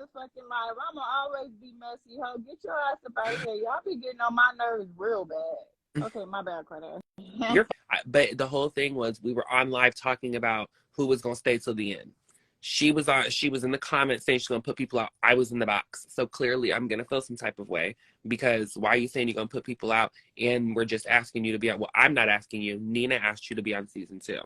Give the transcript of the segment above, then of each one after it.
motherfucking live. I'ma always be messy, ho. Get your ass up out of here. Y'all be getting on my nerves real bad. Okay, my bad, Kardash. But the whole thing was we were on live talking about who was gonna stay till the end. She was in the comments saying she's gonna put people out. I was in the box. So clearly I'm gonna feel some type of way because why are you saying you're gonna put people out and we're just asking you to be on? Well, I'm not asking you. Nina asked you to be on season 2.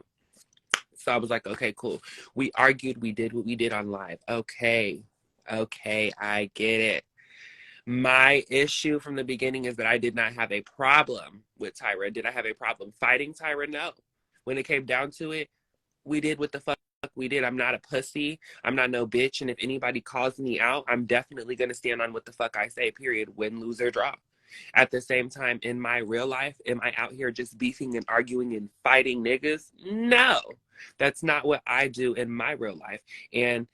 So I was like, okay, cool. We argued, we did what we did on live. Okay, I get it. My issue from the beginning is that I did not have a problem with Tyra. Did I have a problem fighting Tyra? No. When it came down to it, we did what the fuck we did. I'm not a pussy. I'm not no bitch. And if anybody calls me out, I'm definitely going to stand on what the fuck I say, period. Win, lose, or draw. At the same time, in my real life, am I out here just beefing and arguing and fighting niggas? No. That's not what I do in my real life. And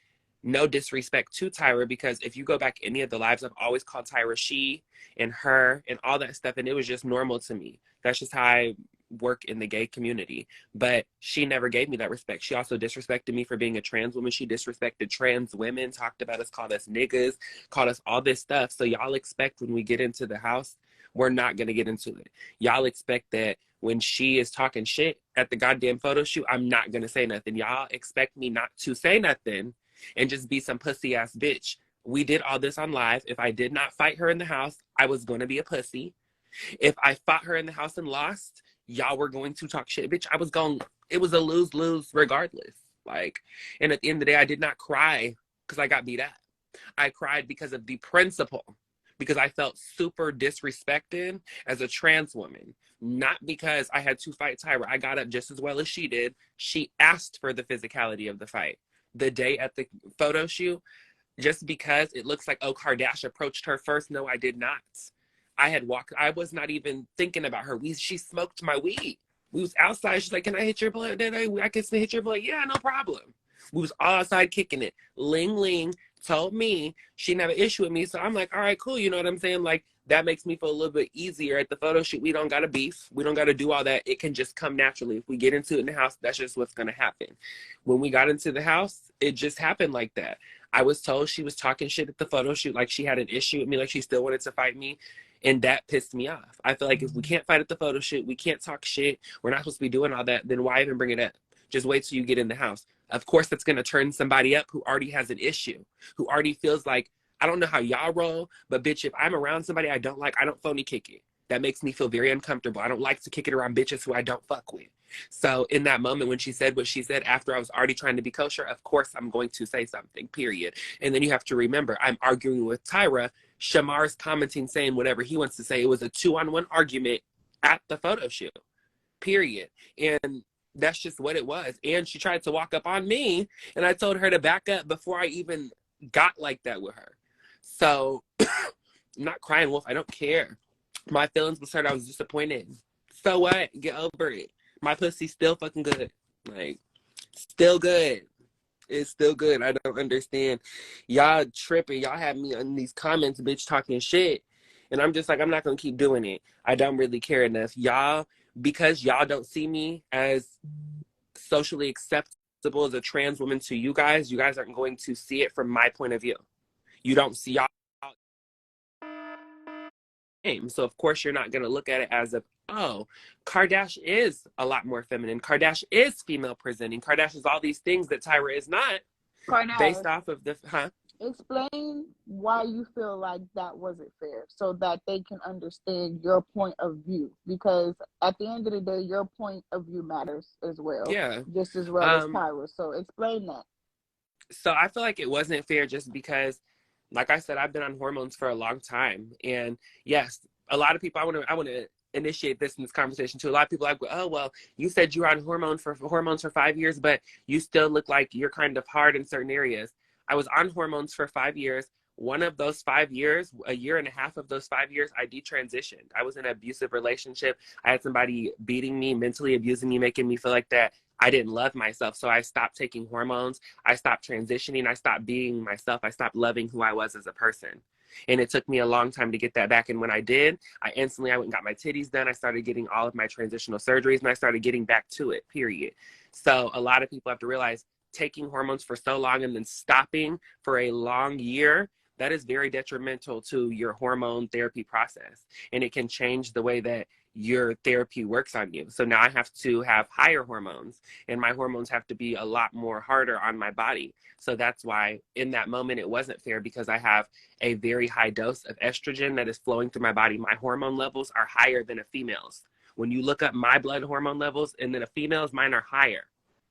no disrespect to Tyra, because if you go back any of the lives, I've always called Tyra she and her and all that stuff. And it was just normal to me. That's just how I work in the gay community. But she never gave me that respect. She also disrespected me for being a trans woman. She disrespected trans women, talked about us, called us niggas, called us all this stuff. So y'all expect when we get into the house, we're not going to get into it. Y'all expect that when she is talking shit at the goddamn photo shoot, I'm not going to say nothing. Y'all expect me not to say nothing and just be some pussy ass bitch. We did all this on live. If I did not fight her in the house, I was going to be a pussy. If I fought her in the house and lost, y'all were going to talk shit. Bitch, it was a lose-lose regardless. Like, and at the end of the day, I did not cry because I got beat up. I cried because of the principle, because I felt super disrespected as a trans woman. Not because I had to fight Tyra. I got up just as well as she did. She asked for the physicality of the fight. The day at the photo shoot, just because it looks like, oh, Kardash approached her first. No, I did not. I was not even thinking about her. She smoked my weed. We was outside. She's like, can I hit your blunt? I can hit your blunt. Yeah, no problem. We was all outside kicking it. Ling Ling told me she didn't have an issue with me. So I'm like, all right, cool. You know what I'm saying? Like, that makes me feel a little bit easier at the photo shoot. We don't got to beef. We don't got to do all that. It can just come naturally. If we get into it in the house, that's just what's going to happen. When we got into the house, it just happened like that. I was told she was talking shit at the photo shoot, like she had an issue with me, like she still wanted to fight me. And that pissed me off. I feel like if we can't fight at the photo shoot, we can't talk shit, we're not supposed to be doing all that, then why even bring it up? Just wait till you get in the house. Of course, that's going to turn somebody up who already has an issue, who already feels like, I don't know how y'all roll, but bitch, if I'm around somebody I don't like, I don't phony kick it. That makes me feel very uncomfortable. I don't like to kick it around bitches who I don't fuck with. So in that moment when she said what she said after I was already trying to be kosher, of course I'm going to say something, period. And then you have to remember, I'm arguing with Tyra. Shamar's commenting, saying whatever he wants to say. It was a 2-on-1 argument at the photo shoot, period. And that's just what it was. And she tried to walk up on me, and I told her to back up before I even got like that with her. So I'm not crying wolf. I don't care. My feelings was hurt. I was disappointed. So what? Get over it. My pussy's still fucking good. Like, still good. It's still good. I don't understand. Y'all tripping. Y'all have me on these comments, bitch, talking shit. And I'm just like, I'm not going to keep doing it. I don't really care enough. Y'all, because y'all don't see me as socially acceptable as a trans woman to you guys aren't going to see it from my point of view. You don't see y'all. So of course you're not going to look at it as if, oh, Kardash is a lot more feminine. Kardash is female presenting. Kardash is all these things that Tyra is not. Kardash, based off of the, explain why you feel like that wasn't fair so that they can understand your point of view. Because at the end of the day, your point of view matters as well. Yeah. Just as well as Tyra. So explain that. So I feel like it wasn't fair just because, like I said, I've been on hormones for a long time. And yes, a lot of people, I want to initiate this in this conversation too. A lot of people are like, oh, well, you said you were on hormones for 5 years, but you still look like you're kind of hard in certain areas. I was on hormones for 5 years. One of those 5 years, a year and a half of those 5 years, I detransitioned. I was in an abusive relationship. I had somebody beating me, mentally abusing me, making me feel like that I didn't love myself. So I stopped taking hormones. I stopped transitioning. I stopped being myself. I stopped loving who I was as a person. And it took me a long time to get that back. And when I did, I went and got my titties done. I started getting all of my transitional surgeries, and I started getting back to it, period. So a lot of people have to realize taking hormones for so long and then stopping for a long year, that is very detrimental to your hormone therapy process. And it can change the way that your therapy works on you. So now I have to have higher hormones, and my hormones have to be a lot more harder on my body. So that's why in that moment it wasn't fair, because I have a very high dose of estrogen that is flowing through my body. My hormone levels are higher than a female's. When you look up my blood hormone levels and then a female's, mine are higher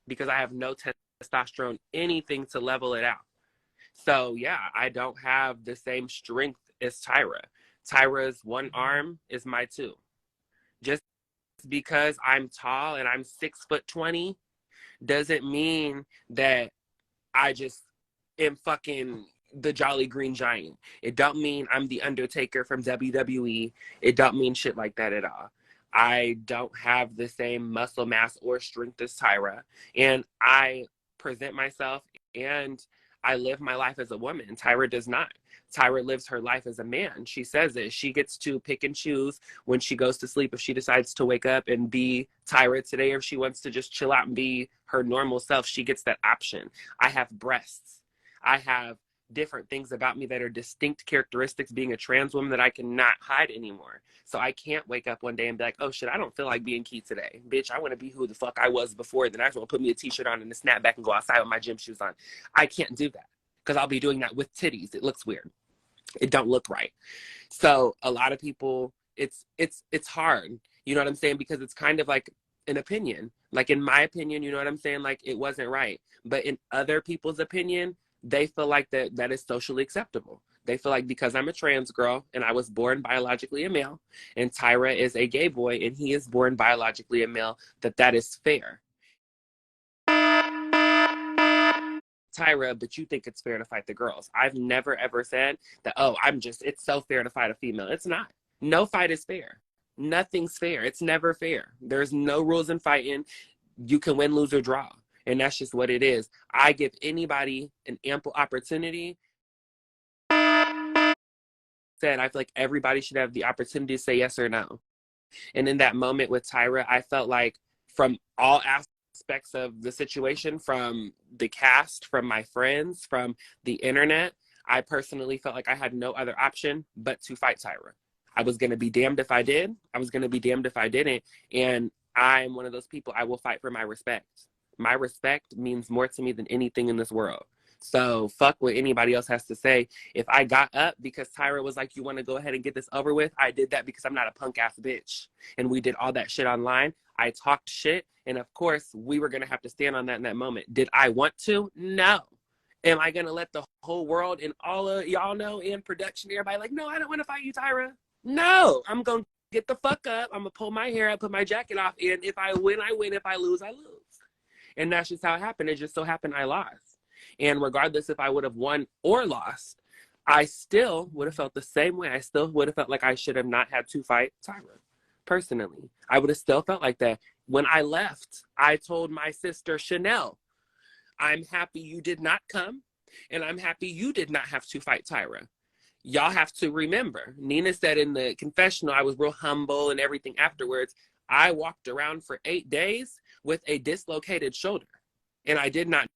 because I have no testosterone, anything to level it out. So yeah, I don't have the same strength as Tyra. Tyra's one arm is my two. Just because I'm tall and I'm 6'20" doesn't mean that I just am fucking the Jolly Green Giant. It don't mean I'm the Undertaker from WWE. It don't mean shit like that at all. I don't have the same muscle mass or strength as Tyra, and I present myself and I live my life as a woman. Tyra does not. Tyra lives her life as a man. She says it. She gets to pick and choose when she goes to sleep if she decides to wake up and be Tyra today, or if she wants to just chill out and be her normal self. She gets that option. I have breasts. I have different things about me that are distinct characteristics being a trans woman that I cannot hide anymore. So I can't wake up one day and be like, oh shit, I don't feel like being Keith today. Bitch, I want to be who the fuck I was before. Then I just want to put me a t-shirt on and a snapback and go outside with my gym shoes on. I can't do that because I'll be doing that with titties. It looks weird. It don't look right. So a lot of people, it's hard. You know what I'm saying? Because it's kind of like an opinion. Like in my opinion, you know what I'm saying? Like it wasn't right. But in other people's opinion, they feel like that is socially acceptable. They feel like because I'm a trans girl and I was born biologically a male, and Tyra is a gay boy and he is born biologically a male, that is fair. Tyra, but you think it's fair to fight the girls. I've never ever said that, oh, it's so fair to fight a female. It's not. No fight is fair. Nothing's fair. It's never fair. There's no rules in fighting. You can win, lose, or draw. And that's just what it is. I give anybody an ample opportunity. I feel like everybody should have the opportunity to say yes or no. And in that moment with Tyra, I felt like from all aspects of the situation, from the cast, from my friends, from the internet, I personally felt like I had no other option but to fight Tyra. I was going to be damned if I did. I was going to be damned if I didn't. And I'm one of those people, I will fight for my respect. My respect means more to me than anything in this world. So fuck what anybody else has to say. If I got up because Tyra was like, you want to go ahead and get this over with, I did that because I'm not a punk ass bitch. And we did all that shit online. I talked shit. And of course, we were going to have to stand on that in that moment. Did I want to? No. Am I going to let the whole world and all of y'all know in production, everybody like, no, I don't want to fight you, Tyra? No. I'm going to get the fuck up. I'm going to pull my hair up, put my jacket off. And if I win, I win. If I lose, I lose. And that's just how it happened. It just so happened I lost. And regardless if I would have won or lost, I still would have felt the same way. I still would have felt like I should have not had to fight Tyra. Personally, I would have still felt like that. When I left, I told my sister Chanel, I'm happy you did not come, and I'm happy you did not have to fight Tyra. Y'all have to remember, Nina said in the confessional, I was real humble and everything afterwards. I walked around for 8 days with a dislocated shoulder, and I did not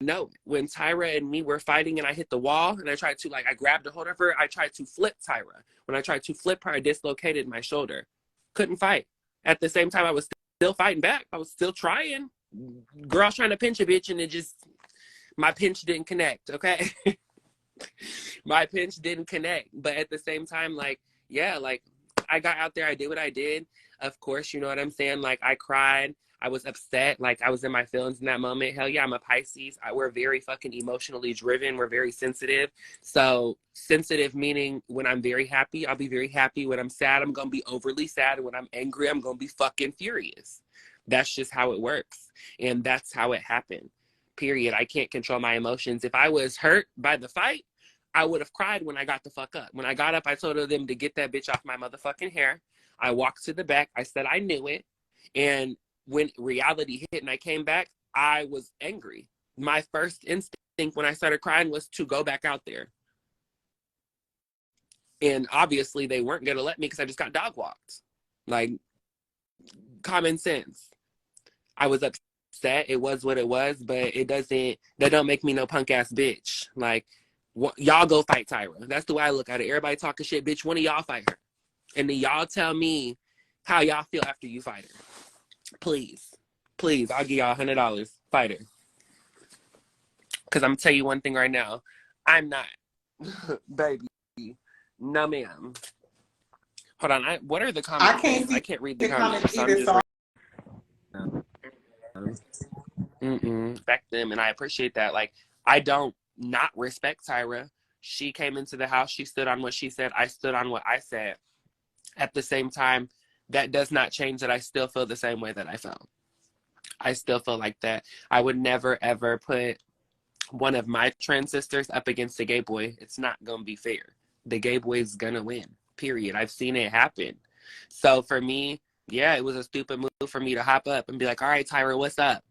know it. When Tyra and me were fighting and I hit the wall and I tried to, I grabbed a hold of her, I tried to flip Tyra. When I tried to flip her, I dislocated my shoulder. Couldn't fight. At the same time, I was still fighting back. I was still trying. Girls trying to pinch a bitch, and my pinch didn't connect, okay? My pinch didn't connect. But at the same time, I got out there, I did what I did. Of course, you know what I'm saying? I cried. I was upset. I was in my feelings in that moment. Hell yeah, I'm a Pisces. We're very fucking emotionally driven. We're very sensitive. So sensitive meaning when I'm very happy, I'll be very happy. When I'm sad, I'm going to be overly sad. And when I'm angry, I'm going to be fucking furious. That's just how it works. And that's how it happened. Period. I can't control my emotions. If I was hurt by the fight, I would have cried when I got the fuck up. When I got up, I told them to get that bitch off my motherfucking hair. I walked to the back. I said I knew it. And when reality hit and I came back, I was angry. My first instinct when I started crying was to go back out there. And obviously they weren't going to let me because I just got dog walked. Common sense. I was upset upset. It was what it was, but that don't make me no punk ass bitch. Like, y'all go fight Tyra. That's the way I look at it. Everybody talking shit, bitch. One of y'all fight her. And then y'all tell me how y'all feel after you fight her. Please. Please, I'll give y'all $100. Fight her. Because I'm going to tell you one thing right now. I'm not. Baby. No, ma'am. Hold on. What are the comments? I can't read the comments. So I'm just... Respect them, and I appreciate that. Like, I don't not respect Tyra. She came into the house. She stood on what she said. I stood on what I said. At the same time, that does not change that I still feel the same way that I felt. I still feel like that. I would never, ever put one of my trans sisters up against a gay boy. It's not going to be fair. The gay boy is going to win, period. I've seen it happen. So for me, yeah, it was a stupid move for me to hop up and be like, all right, Tyra, what's up?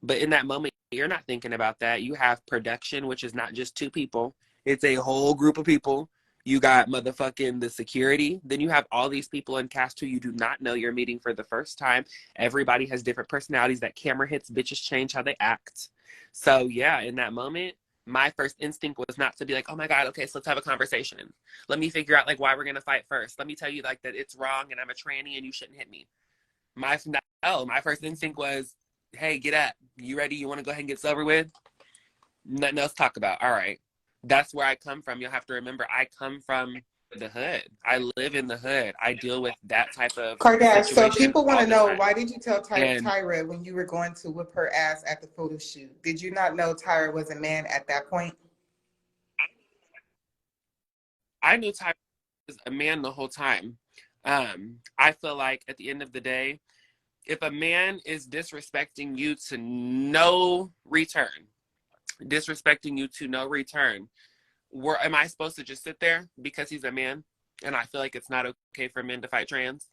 But in that moment, you're not thinking about that. You have production, which is not just two people. It's a whole group of people. You got motherfucking the security. Then you have all these people in cast who you do not know you're meeting for the first time. Everybody has different personalities. That camera hits, bitches change how they act. So yeah, in that moment, my first instinct was not to be like, oh my God, okay, so let's have a conversation. Let me figure out like why we're going to fight first. Let me tell you like that it's wrong and I'm a tranny and you shouldn't hit me. My first instinct was, hey, get up. You ready? You want to go ahead and get this over with? Nothing else to talk about. All right. That's where I come from. You'll have to remember, I come from the hood. I live in the hood. I deal with that type of Kardash, so people want to know, why did you tell Tyra when you were going to whip her ass at the photo shoot? Did you not know Tyra was a man at that point? I knew Tyra was a man the whole time. I feel like at the end of the day, if a man is disrespecting you to no return, am I supposed to just sit there because he's a man? And I feel like it's not okay for men to fight trans.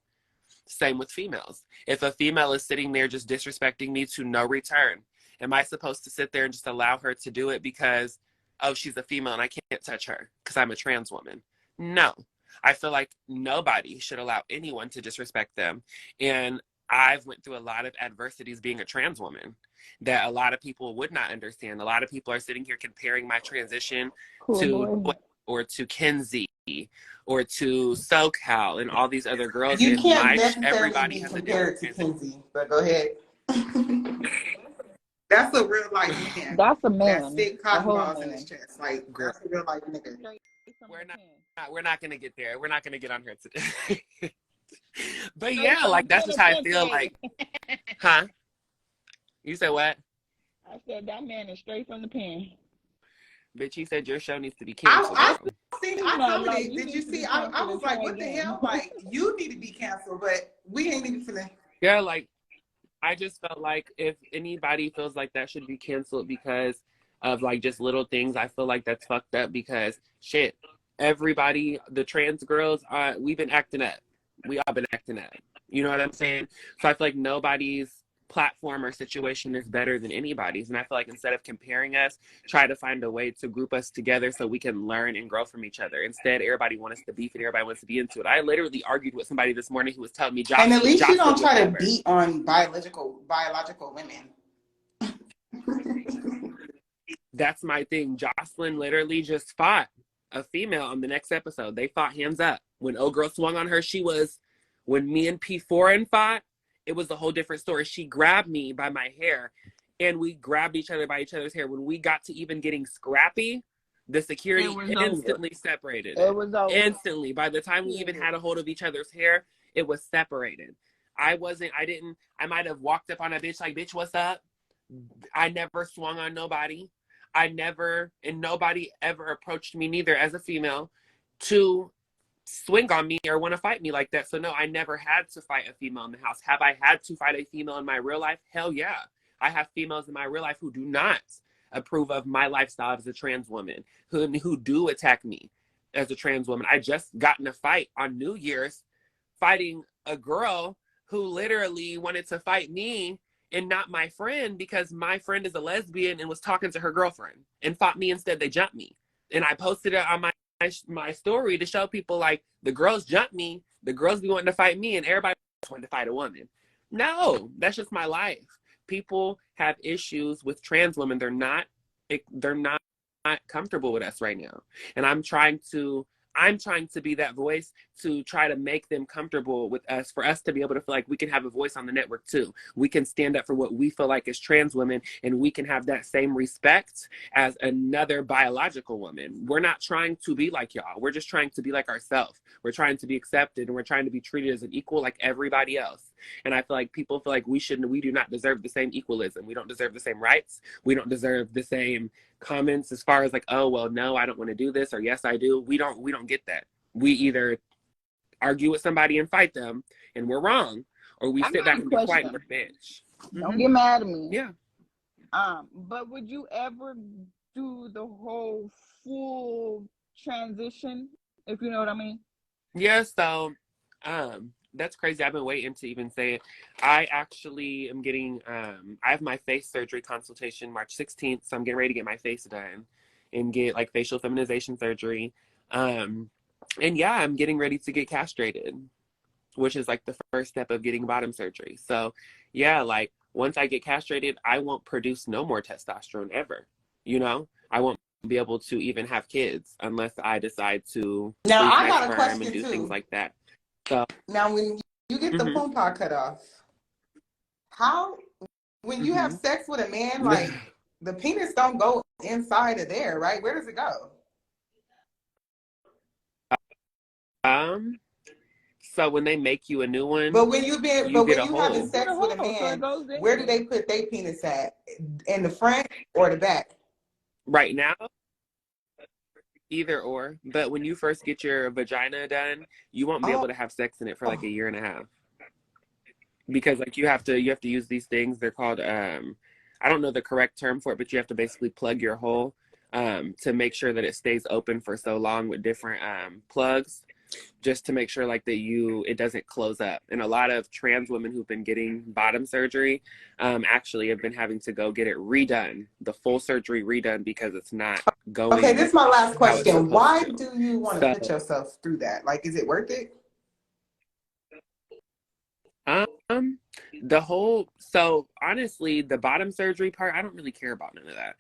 Same with females. If a female is sitting there just disrespecting me to no return, am I supposed to sit there and just allow her to do it because, oh, she's a female and I can't touch her because I'm a trans woman? No. I feel like nobody should allow anyone to disrespect them. And I've went through a lot of adversities being a trans woman that a lot of people would not understand. A lot of people are sitting here comparing my transition to Kenzie or to SoCal and all these other girls. You can't necessarily be compared to Kenzie, but go ahead. That's a real life man. That's a man. That's thick cotton balls in his chest. Like, that's a real life nigga. We're not going to get there. We're not going to get on here today. But yeah, like that's just how I feel. Like, huh? You said what? I said that man is straight from the pen. Bitch, he said your show needs to be canceled. Did you see? I was like, what the hell? Like, you need to be canceled, but we ain't even finna. Yeah, like, I just felt like if anybody feels like that should be canceled because of like just little things, I feel like that's fucked up because shit, everybody, the trans girls, we've been acting up. We all been acting up. You know what I'm saying? So I feel like nobody's platform or situation is better than anybody's. And I feel like instead of comparing us, try to find a way to group us together so we can learn and grow from each other. Instead, everybody wants us to beef and everybody wants to be into it. I literally argued with somebody this morning who was telling me, and at least you don't try to beat on biological women. That's my thing. Jocelyn literally just fought a female on the next episode. They fought hands up. When old girl swung on her, when me and P4 fought, it was a whole different story. She grabbed me by my hair and we grabbed each other by each other's hair. When we got to even getting scrappy, the security instantly separated. It was over. Instantly. By the time we even had a hold of each other's hair, it was separated. I might have walked up on a bitch like, bitch, what's up? I never swung on nobody. Nobody ever approached me neither as a female to swing on me or want to fight me like that. So no, I never had to fight a female in the house. Have I had to fight a female in my real life? Hell yeah. I have females in my real life who do not approve of my lifestyle as a trans woman, who do attack me as a trans woman. I just got in a fight on New Year's fighting a girl who literally wanted to fight me and not my friend because my friend is a lesbian and was talking to her girlfriend and fought me instead. They jumped me. And I posted it on my story to show people like the girls jump me, the girls be wanting to fight me, and everybody wanting to fight a woman. No, that's just my life. people have issues with trans women. They're not comfortable with us right now. And I'm trying to be that voice to try to make them comfortable with us, for us to be able to feel like we can have a voice on the network too. We can stand up for what we feel like as trans women, and we can have that same respect as another biological woman. We're not trying to be like y'all. We're just trying to be like ourselves. We're trying to be accepted, and we're trying to be treated as an equal like everybody else. And I feel like people feel like we do not deserve the same equalism. We don't deserve the same rights. We don't deserve the same comments as far as like, oh, well, no, I don't want to do this, or yes, I do. We don't get that. We either argue with somebody and fight them and we're wrong, or we sit back and be quiet and bitch. Don't get mad at me. Yeah. But would you ever do the whole full transition, if you know what I mean? Yeah, so that's crazy. I've been waiting to even say it. I actually am getting I have my face surgery consultation March 16th, so I'm getting ready to get my face done and get like facial feminization surgery. And yeah, I'm getting ready to get castrated, which is like the first step of getting bottom surgery. So yeah, like once I get castrated, I won't produce no more testosterone ever. You know, I won't be able to even have kids unless I decide to now I got a question and do too. things like that. So now when you get the poom pod cut off, how when you have sex with a man, like the penis don't go inside of there, right? Where does it go? So when they make you a new one, but when you having sex with a man, where do they put their penis at? In the front or the back? Right now, either or. But when you first get your vagina done, you won't be able to have sex in it for like a year and a half, because like you have to use these things. They're called I don't know the correct term for it, but you have to basically plug your hole to make sure that it stays open for so long with different plugs, just to make sure like that it doesn't close up. And a lot of trans women who've been getting bottom surgery actually have been having to go get it redone, the full surgery redone, because it's not going. Okay, this is my last question. Why do you want to put yourself through that? Like, is it worth it? So honestly, the bottom surgery part, I don't really care about none of that.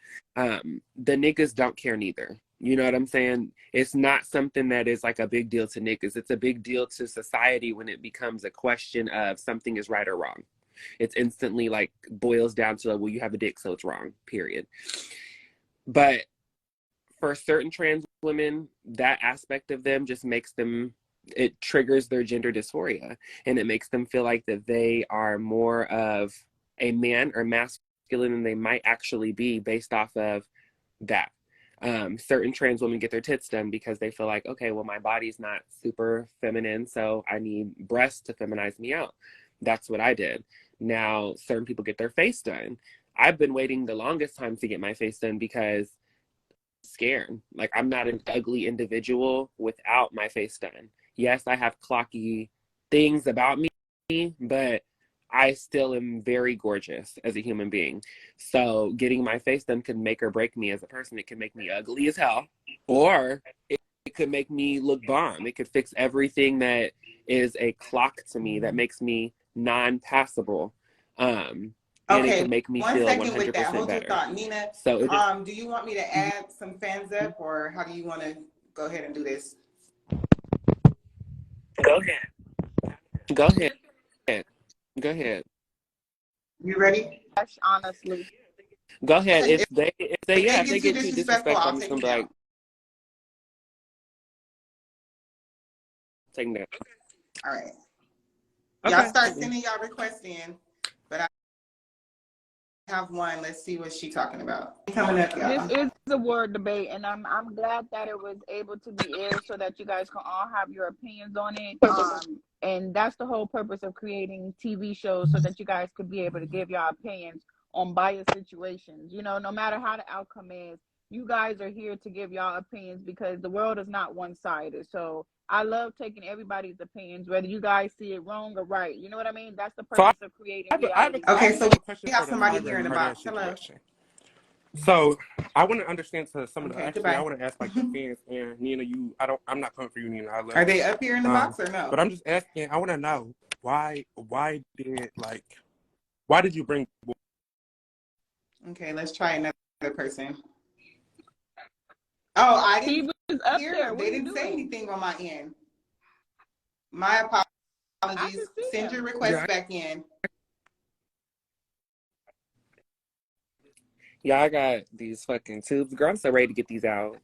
The niggas don't care neither. You know what I'm saying? It's not something that is like a big deal to niggas. It's a big deal to society when it becomes a question of something is right or wrong. It's instantly like boils down to, well, you have a dick, so it's wrong, period. But for certain trans women, that aspect of them just makes them, it triggers their gender dysphoria, and it makes them feel like that they are more of a man or masculine than they might actually be based off of that. Certain trans women get their tits done because they feel like, okay, well, my body's not super feminine, so I need breasts to feminize me out. That's what I did. Now, certain people get their face done. I've been waiting the longest time to get my face done because I'm scared. Like, I'm not an ugly individual without my face done. Yes, I have clocky things about me, but I still am very gorgeous as a human being. So getting my face done could make or break me as a person. It can make me ugly as hell, or it could make me look bomb. It could fix everything that is a clock to me that makes me non-passable. And it can make me feel 100% with that. Hold your thought, Nina. So do you want me to add some fans up, or how do you want to go ahead and do this? Go ahead. Go ahead. You ready? Honestly. Go ahead. If they get too disrespectful, I'm just gonna be like, take that. All right. Okay. Y'all start sending y'all requests in, but I have one. Let's see what she's talking about. Coming up, y'all. This is a word debate, and I'm glad that it was able to be aired so that you guys can all have your opinions on it. And that's the whole purpose of creating TV shows, so that you guys could be able to give your opinions on biased situations. You know, no matter how the outcome is, you guys are here to give y'all opinions, because the world is not one-sided. So I love taking everybody's opinions, whether you guys see it wrong or right. You know what I mean? That's the purpose of creating reality. Okay, so we have somebody here in the box. Hello. So I want to understand some of the. Actually, I want to ask like the fans, and Nina, I'm not coming for you, Nina. Are they up here in the box or no? But I'm just asking. I want to know why did you bring Okay, let's try another person. Oh, I He didn't was up hear. there. What They are you didn't say doing? anything on my end. My I apologies. can see Send your him. request back in. Yeah, I got these fucking tubes. Girl, I'm so ready to get these out.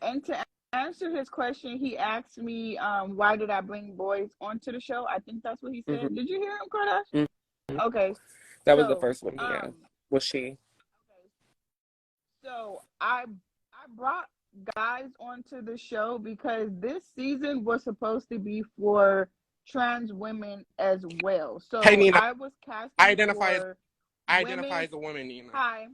And to answer his question, he asked me, why did I bring boys onto the show? I think that's what he said. Mm-hmm. Did you hear him, Kardash? Mm-hmm. Okay. That was the So, first one he asked. Was she? okay. So I brought guys onto the show because this season was supposed to be for trans women as well. So Hey, Nina. I was casting I for identify women. as a woman, Nina. Hi.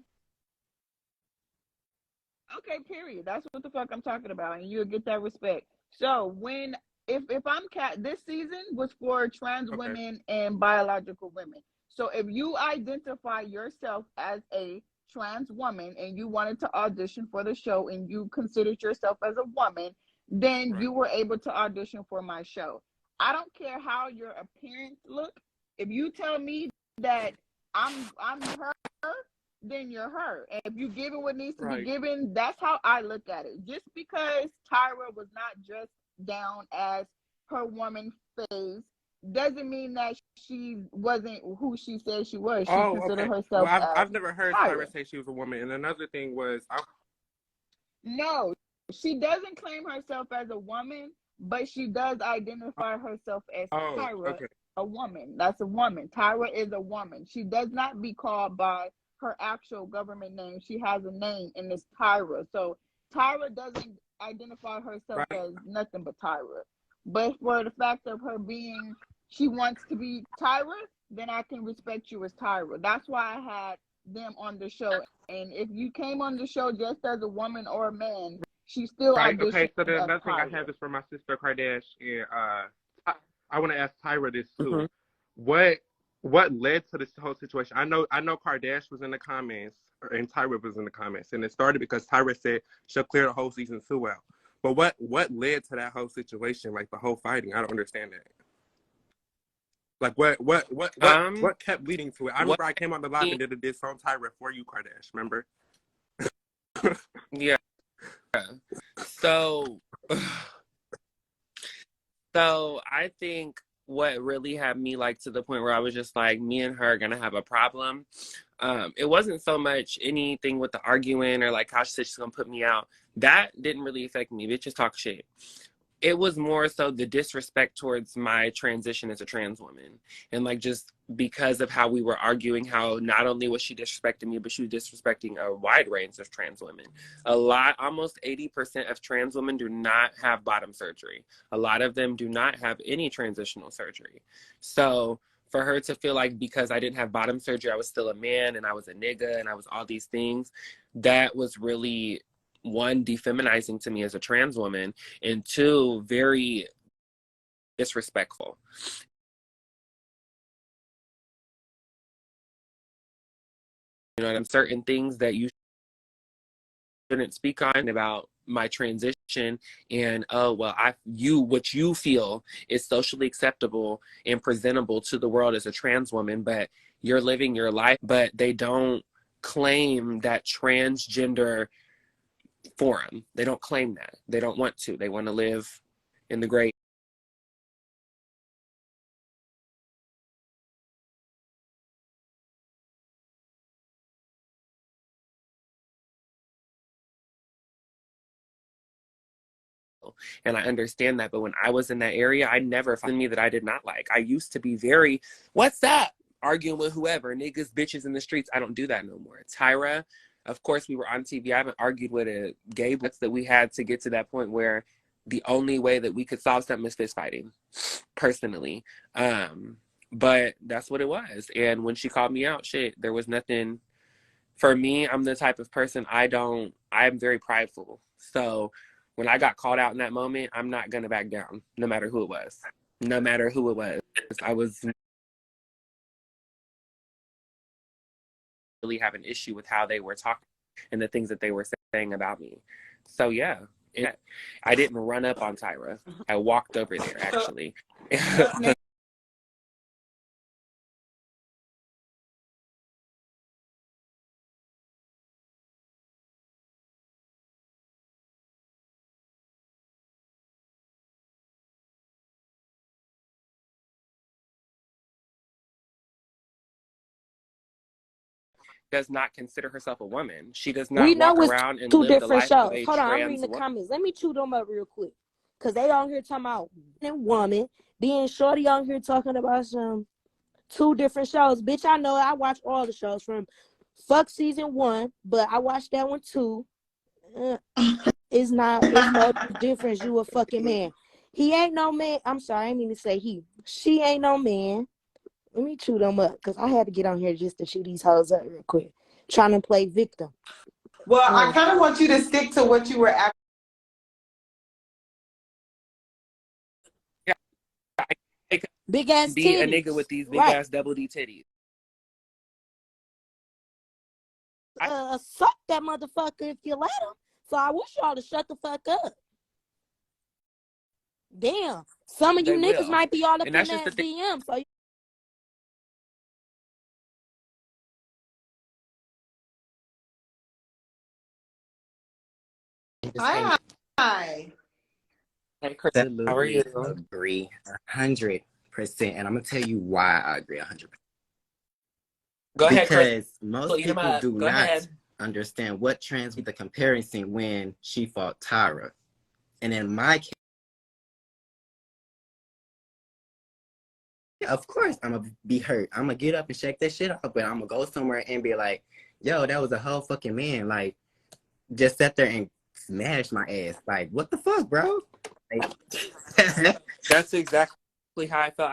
Okay, period. That's what the fuck I'm talking about, and you'll get that respect. So when if I'm this season was for trans Okay. women and biological women. So if you identify yourself as a trans woman and you wanted to audition for the show and you considered yourself as a woman, then Right. you were able to audition for my show. I don't care how your appearance look. If you tell me that I'm her, then you're her. And if you given what needs to be Right. given, that's how I look at it. Just because Tyra was not dressed down as her woman phase doesn't mean that she wasn't who she said she was. She Oh, considered okay. herself Well, as I've never heard Tyra. Tyra say she was a woman. And another thing was, No, she doesn't claim herself as a woman, but she does identify herself as Tyra, okay. a woman. That's a woman. Tyra is a woman. She does not be called by her actual government name. She has a name, and it's Tyra. So Tyra doesn't identify herself Right. as nothing but Tyra. But for the fact of her being, she wants to be Tyra, then I can respect you as Tyra. That's why I had them on the show. And if you came on the show just as a woman or a man, she still Right. auditioned Okay. So then as another thing I Tyra. have is for my sister Kardash, and I want to ask Tyra this too. Mm-hmm. What led to this whole situation? I know Kardash was in the comments, and Tyra was in the comments, and it started because Tyra said she'll clear the whole season 2 out. But what led to that whole situation, like the whole fighting? I don't understand that. Like what kept leading to it? I remember I came on the live and did a diss on Tyra for you, Kardash. Remember? Yeah. So, so I think what really had me like to the point where I was just like, me and her are gonna have a problem. It wasn't so much anything with the arguing or like how she said she's gonna put me out. That didn't really affect me. Bitches talk shit. It was more so the disrespect towards my transition as a trans woman. And like just because of how we were arguing, how not only was she disrespecting me, but she was disrespecting a wide range of trans women. Almost 80% of trans women do not have bottom surgery. A lot of them do not have any transitional surgery. So for her to feel like because I didn't have bottom surgery, I was still a man and I was a nigga and I was all these things, that was really, one, defeminizing to me as a trans woman, and two, very disrespectful. You know, certain things that you shouldn't speak on about my transition, and what you feel is socially acceptable and presentable to the world as a trans woman, but you're living your life, but they don't claim that transgender forum. They don't claim that. They don't want to. They want to live in the gray. And I understand that, but when I was in that area, I never found me that I did not like. I used to be very, what's up? Arguing with whoever, niggas, bitches in the streets. I don't do that no more. Tyra, of course, we were on TV. I haven't argued with a gay blitz that we had to get to that point where the only way that we could solve something is fist fighting, personally. But that's what it was. And when she called me out, shit, there was nothing. For me, I'm the type of person, I'm very prideful. So when I got called out in that moment, I'm not going to back down, no matter who it was. No matter who it was. I was really have an issue with how they were talking and the things that they were saying about me. So yeah, I didn't run up on Tyra. I walked over there, actually. does not consider herself a woman. She does not We know walk it's around and two live the different life of shows. a Hold on, I'm trans reading the woman. comments. Let me chew them up real quick. Because they on here talking about woman. Then Shorty on here talking about some two different shows. Bitch, I know I watch all the shows from Fuck season 1, but I watched that one too. It's no difference. You a fucking man. He ain't no man. I'm sorry, I didn't mean to say he. She ain't no man. Let me chew them up because I had to get on here just to chew these hoes up real quick. Trying to play victim. Well, I kind of want you to stick to what you were at. Big ass Be titties. a nigga with these big right. ass double D titties. Suck that motherfucker if you let him. So I wish y'all to shut the fuck up. Damn. Some of you They niggas will. might be all up And in that's just that the thing. DM. So Hi. Hey, Chris, how are you? Agree 100%, and I'm gonna tell you why I agree 100%. Go ahead, Chris. Because most people do Go not ahead. understand what trans the comparison when she fought Tyra, and in my case, of course I'm gonna be hurt. I'm gonna get up and shake that shit off, but I'm gonna go somewhere and be like, "Yo, that was a whole fucking man!" Like, just sat there and smashed my ass. Like, what the fuck, bro? Like, That's exactly how I felt.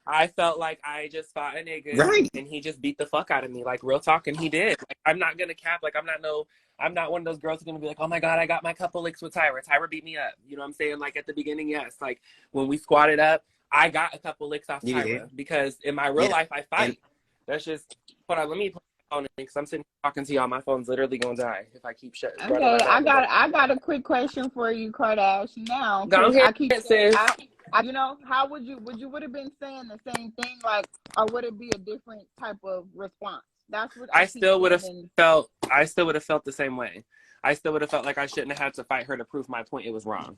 I felt like I just fought a nigga, right? And he just beat the fuck out of me. Like, real talk, and he did. Like, I'm not gonna cap. Like, I'm not one of those girls who's gonna be like, oh my god, I got my couple licks with Tyra. Tyra beat me up. You know what I'm saying? Like, at the beginning, yes. Like, when we squatted up, I got a couple licks off Tyra because in my real life I fight. That's just. Hold on, let me put my phone in because I'm sitting here talking to y'all. My phone's literally gonna die if I keep shut. Okay, I got a quick question for you, Kardash. Now, Go because ahead, I keep saying, sis. you know, how would you have been saying the same thing, like, or would it be a different type of response? That's what I keep still would have saying. felt the same way. I still would have felt like I shouldn't have had to fight her to prove my point. It was wrong.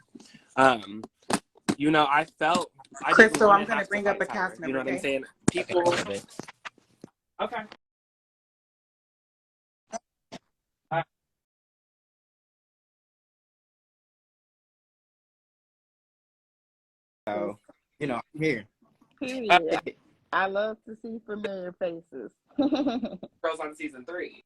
You know, I felt I Crystal, didn't I'm want to gonna have to bring up fight a cast Tyra. member. You know what I'm Okay? saying? People. Okay. So, you know, I'm here. Period. I love to see familiar faces. Girls on season 3.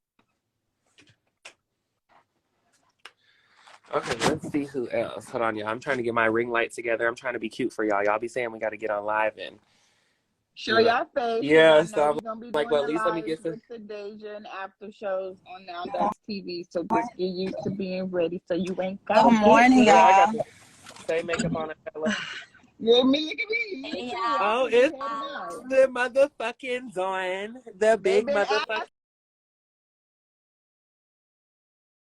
Okay, let's see who else. Hold on, y'all. I'm trying to get my ring light together. I'm trying to be cute for y'all. Y'all be saying we got to get on live and Show y'all face. Yeah, I so know I'm we're gonna be like, doing well, the at least let me lives get some. with the Deja and after shows on Now That's TV. So just get used to being ready, so you ain't gotta Good morning, get I got y'all. the same makeup on. Yeah, me, look at me. Me Hey, too. y'all. I Oh, should be it's heading out. the motherfucking Dawn, the big They've been motherfucking.